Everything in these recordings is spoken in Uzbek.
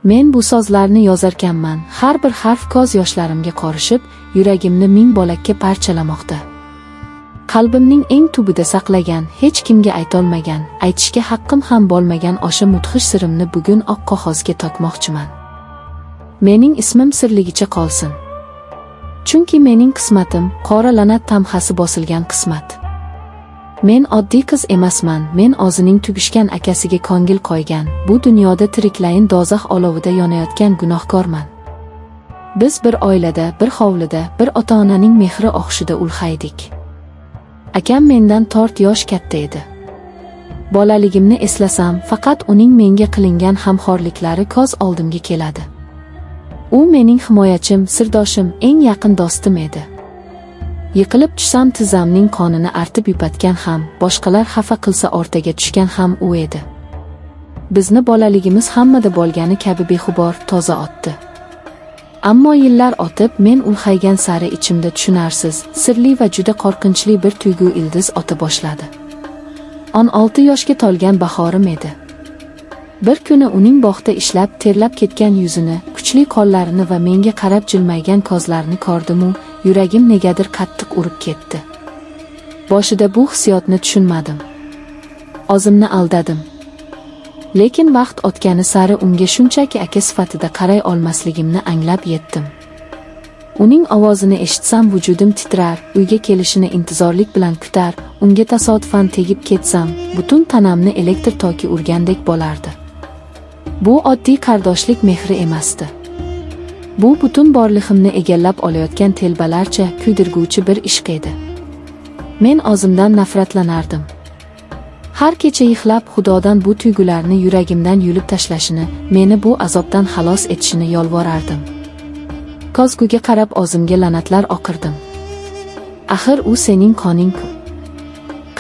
Men bu sozlarni yozarkanman, har bir harf ko'z yoshlarimga qorishib, yuragimni ming bo'lakka parchalamoqda. Qalbimning eng tubida saqlagan, hech kimga aytolmagan, aytishga haqqim ham bo'lmagan o'sha mudhish sirimni bugun oq qog'ozga tokmoqchiman. Mening ismim sirligicha qolsin. Chunki mening qismatim qora la'nat tamg'asi bosilgan qismat. Men oddiy qiz emasman, men o'zining tugishgan akasiga ko'ngil qo'ygan, bu dunyoda tiriklayin do'zax olovida yonayotgan gunohkorman. Biz bir oilada, bir hovlida, bir ota-onaning mehri oqshida ulg'aydik. Akam mendan 4 yosh katta edi. Bolaligimni eslasam, faqat uning menga qilingan hamxo'rliklari ko'z oldimga keladi. U mening himoyachim, sirdoshim, eng yaqin do'stim edi. Yiqilib tushsam tizzamning qonini artib yupatgan ham, boshqalar xafa qilsa o'rtaga tushgan ham u edi. Bizni bolaligimiz hammada bo'lgani kabi bexubor, toza o'tdi. Ammo yillar o'tib, men ulg'aygan sari ichimda tushunarsiz, sirli va juda qo'rqinchli bir tuyg'u ildiz ota boshladi. 16 yoshga to'lgan bahorim edi. Bir kuni uning bog'da ishlab, terlab ketgan yuzini, kuchli qo'llarini va menga qarab jilmaygan ko'zlarini ko'rdim-u, yuragim negadir qattiq urib ketdi. Boshida bu hissiyotni tushunmadim. O'zimni aldadim. Lekin vaqt o'tgani sari unga shunchaki aka sifatida qaray olmasligimni anglab yetdim. Uning ovozini eshitsam vujudim titrar, uyga kelishini intizorlik bilan kutar, unga tasodifan tegib ketsam, butun tanamni elektr toki urgandek bo'lardi. Bu oddiy qardoshlik mehri emasdi. Bu butun borlig'imni egallab olayotgan telbalarcha kuydirguvchi bir ishq edi. Men o'zimdan nafratlanardim. Har kecha yig'lab Xudodan bu tuyg'ularni yuragimdan yulib tashlashini, meni bu azobdan xalos etishini yolvorardim. Ko'zguga qarab o'zimga la'natlar o'qirdim. Axir u sening qoning-ku.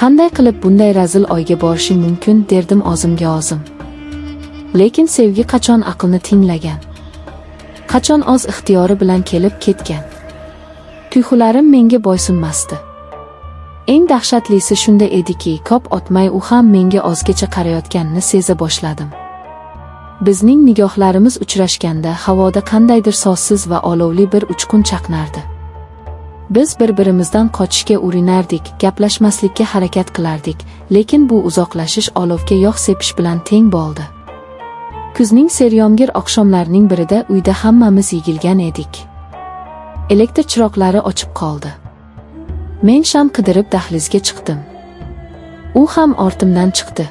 Qanday qilib bunday razil oyga borishing mumkin, derdim o'zimga o'zim. Lekin sevgi qachon aqlni tinglagan? Qachon o'z ixtiyori bilan kelib ketgan? Tuyg'ularim menga bo'ysunmasdi. Eng dahshatlisi shunda ediki, ko'p o'tmay u ham menga o'zgacha qarayotganini seza boshladim. Bizning nigohlarimiz uchrashganda havoda qandaydir so'zsiz va olovli bir uchqun chaqnardi. Biz bir-birimizdan qochishga urinardik, gaplashmaslikka harakat qilardik, lekin bu uzoqlashish olovga yog' sepish bilan teng bo'ldi. Kuzning seryomgir oqshomlarining birida uyda hammamiz yigilgan edik. Elektr chiroqlari o'chib qoldi. Men sham qidirib dahlizga chiqdim. U ham ortimdan chiqdi.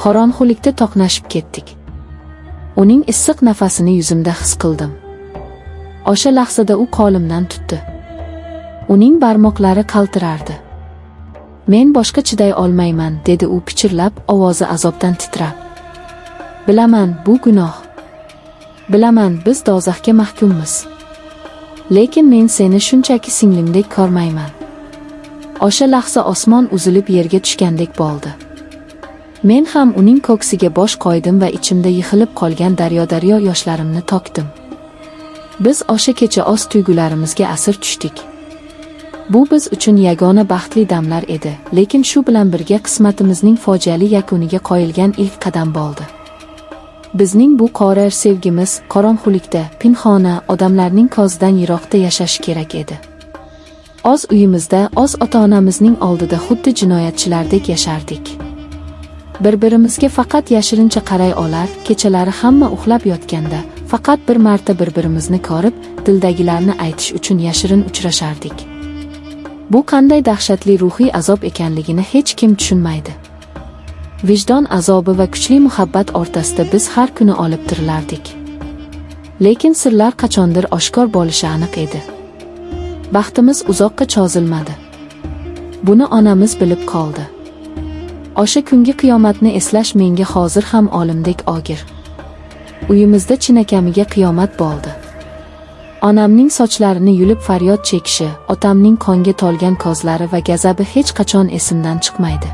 Qorong'ulikda to'qnashib ketdik. Uning issiq nafasini yuzimda his qildim. O'sha lahzada u qo'limdan tutdi. Uning barmoqlari qaltirardi. Men boshqa chiday olmayman, dedi u pichirlab, ovozi azobdan titrab. Bilaman, bu gunoh. Bilaman, biz do'zaxga mahkummiz. Lekin men seni shunchaki singlimdek ko'rmayman. O'sha lahza osmon uzilib yerga tushgandek bo'ldi. Men ham uning ko'ksiga bosh qo'ydim va ichimda yig'ilib qolgan daryo-daryo yoshlarimni to'kdim. Biz o'sha kecha o'z tuyg'ularimizga asir tushdik. Bu biz uchun yagona baxtli damlar edi, lekin shu bilan birga qismatimizning fojiali yakuniga qo'yilgan ilk qadam bo'ldi. Bizning bu qora sevgimiz qorong'ulikda, pinhona, odamlarning ko'zidan yiroqda yashash kerak edi. O'z uyimizda, o'z ota-onamizning oldida xuddi jinoyatchilardek yashardik. Bir-birimizga faqat yashirincha qaray olar, kechalari hamma uxlab yotganda, faqat bir marta bir-birimizni ko'rib, dildagilarni aytish uchun yashirin uchrashardik. Bu qanday dahshatli ruhiy azob ekanligini hech kim tushunmaydi. Vijdon azobi va kuchli muhabbat o'rtasida biz har kuni olib tirilardik. Lekin sirlar qachondir oshkor bo'lishi aniq edi. Baxtimiz uzoqqa cho'zilmadi. Buni onamiz bilib qoldi. O'sha kungi qiyomatni eslash menga hozir ham olimdek og'ir. Uyimizda chinakamiga qiyomat bo'ldi. Onamning sochlarini yulib faryod chekishi, otamning qonga to'lgan ko'zlari va g'azabi hech qachon esimdan chiqmaydi.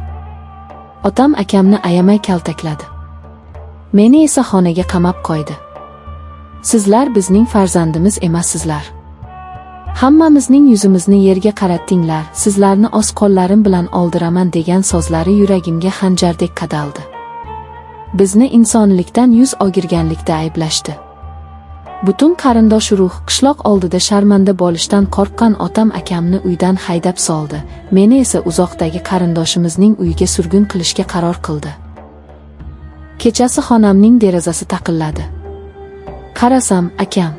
Otam akamni ayamay kaltakladi. Meni esa xonaga qamab qo'ydi. Sizlar bizning farzandimiz emassizlar. Hammamizning yuzimizni yerga qaratdinglar, sizlarni o'z qo'llarim bilan oldiraman degan so'zlari yuragimga xanjardek qadaldi. Bizni insonlikdan yuz o'girganlikda ayblashdi. Butun qarindosh urug' qishloq oldida sharmanda bo'lishdan qo'rqqan otam akamni uydan haydab soldi. Meni esa uzoqdagi qarindoshimizning uyiga surgun qilishga qaror qildi. Kechasi xonamning derazasi taqilladi. Qarasam, akam.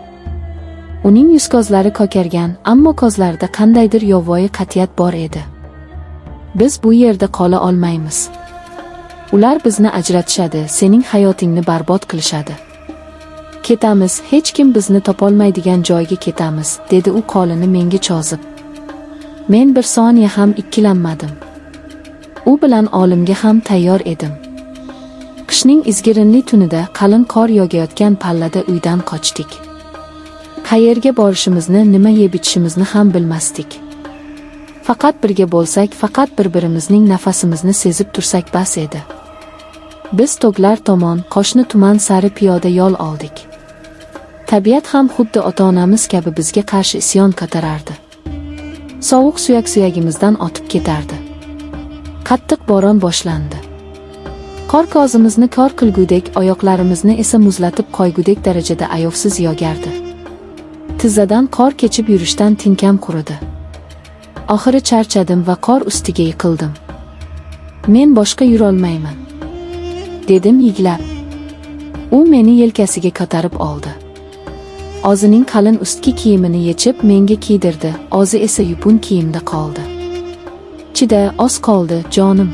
Uning yuz ko'zlari ko'kargan, ammo ko'zlarida qandaydir yovvoyi qat'iyat bor edi. Biz bu yerda qola olmaymiz. Ular bizni ajratishadi, sening hayotingni barbod qilishadi. Ketamiz, hech kim bizni topolmaydigan joyga ketamiz, dedi u qo'lini menga cho'zib. Men bir soniya ham ikkilanmadim. U bilan olimga ham tayyor edim. Qishning izgirinli tunida qalin qor yog'ayotgan pallada uydan qochdik. Qayerga borishimizni, nima yeb ichishimizni ham bilmasdik. Faqat birga bo'lsak, faqat bir-birimizning nafasimizni sezib tursak bas edi. Biz tog'lar tomon, qo'shni tuman sari piyoda yo'l oldik. Tabiat ham xuddi ota-onamiz kabi bizga qarshi isyon ko'tarardi. Sovuq suyak-suyagimizdan otib ketardi. Qattiq bo'ron boshlandi. Qor ko'zimizni kor qilgudek, oyoqlarimizni esa muzlatib qo'ygudek darajada ayovsiz yog'ardi. Tizzadan qor kechib yurishdan tinkam quridi. Oxiri charchadim va qor ustiga yiqildim. Men boshqa yura olmayman, dedim yiglab. U meni yelkasiga ko'tarib oldi. O'zining qalin ustki kiyimini yechib menga kiydirdi, o'zi esa yupun kiyimda qoldi. Chida, oz qoldi, jonim.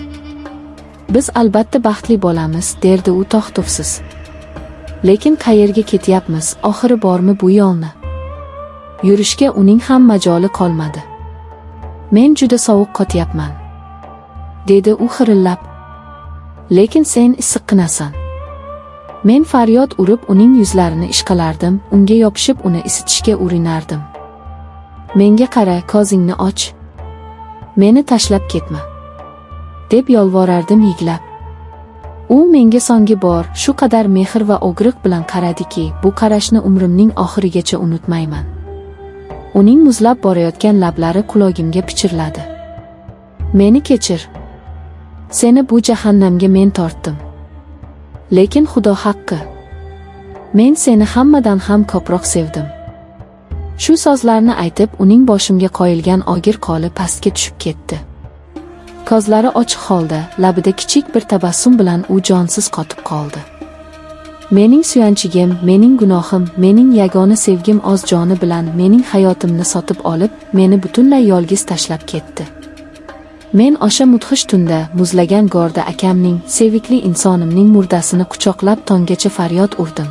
Biz albatta baxtli bo'lamiz, derdi u to'xtovsiz. Lekin qayerga ketyapmiz, oxiri bormi bu yo'lni? Yurishga uning ham majoli qolmadi. Men juda sovuq qotyapman, dedi u xirillab. Lekin sen issiqqinasan. Men faryod urib uning yuzlarini ishqalardim, unga yopishib uni isitishga urinardim. Menga qara, ko'zingni och. Meni tashlab ketma, deb yolvorardim yiglab. U menga so'nggi bor shu qadar mehr va o'g'riq bilan qaradiki, bu qarashni umrimning oxirigacha unutmayman. Uning muzlab borayotgan lablari qulog'imga pichirladi. Meni kechir. Seni bu jahannamga men tortdim. Lekin Xudo haqqi, men seni hammadan ham ko'proq sevdim. Shu so'zlarni aytib, uning boshimga qo'yilgan og'ir qo'li pastga tushib ketdi. Ko'zlari ochiq holda, labida kichik bir tabassum bilan u jonsiz qotib qoldi. Mening suyanchigim, mening gunohim, mening yagona sevgim o'z joni bilan mening hayotimni sotib olib, meni butunlay yolg'iz tashlab ketdi. Men o'sha mudhish tunda, muzlagan gorda akamning, sevikli insonimning murdasini quchoqlab tonggacha faryod urdim.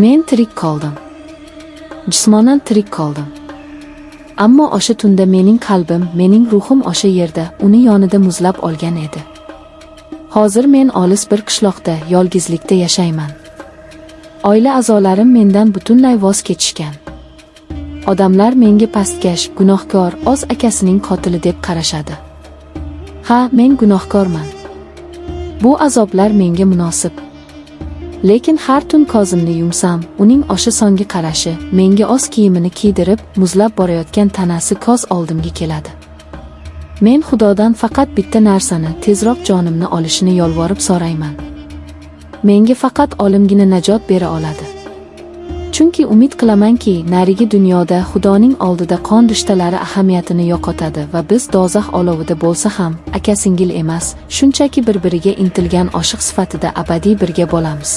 Men tirik qoldim. Jismonan tirik qoldim. Ammo o'sha tunda mening qalbim, mening ruhim o'sha yerda, uni yonida muzlab olgan edi. Hozir men olis bir qishloqda, yolg'izlikda yashayman. Oila a'zolarim mendan butunlay voz kechishgan. Odamlar menga pastkash, gunohkor, o'z akasining qotili deb qarashadi. Ha, men gunohkorman. Bu azoblar menga munosib. Lekin har tun ko'zimni yumsam, uning o'sha so'nggi qarashi, menga o'z kiyimini kiydirib, muzlab borayotgan tanasi ko'z oldimga keladi. Men Xudodan faqat bitta narsani, tezroq jonimni olishini yolvorib so'rayman. Menga faqat olimgina najot bera oladi. Chunki umid qilamanki, narigi dunyoda Xudoning oldida qon rishtalari ahamiyatini yo'qotadi va biz do'zax olovida bo'lsa ham aka-singil emas, shunchaki bir-biriga intilgan oshiq sifatida abadiy birga bo'lamiz.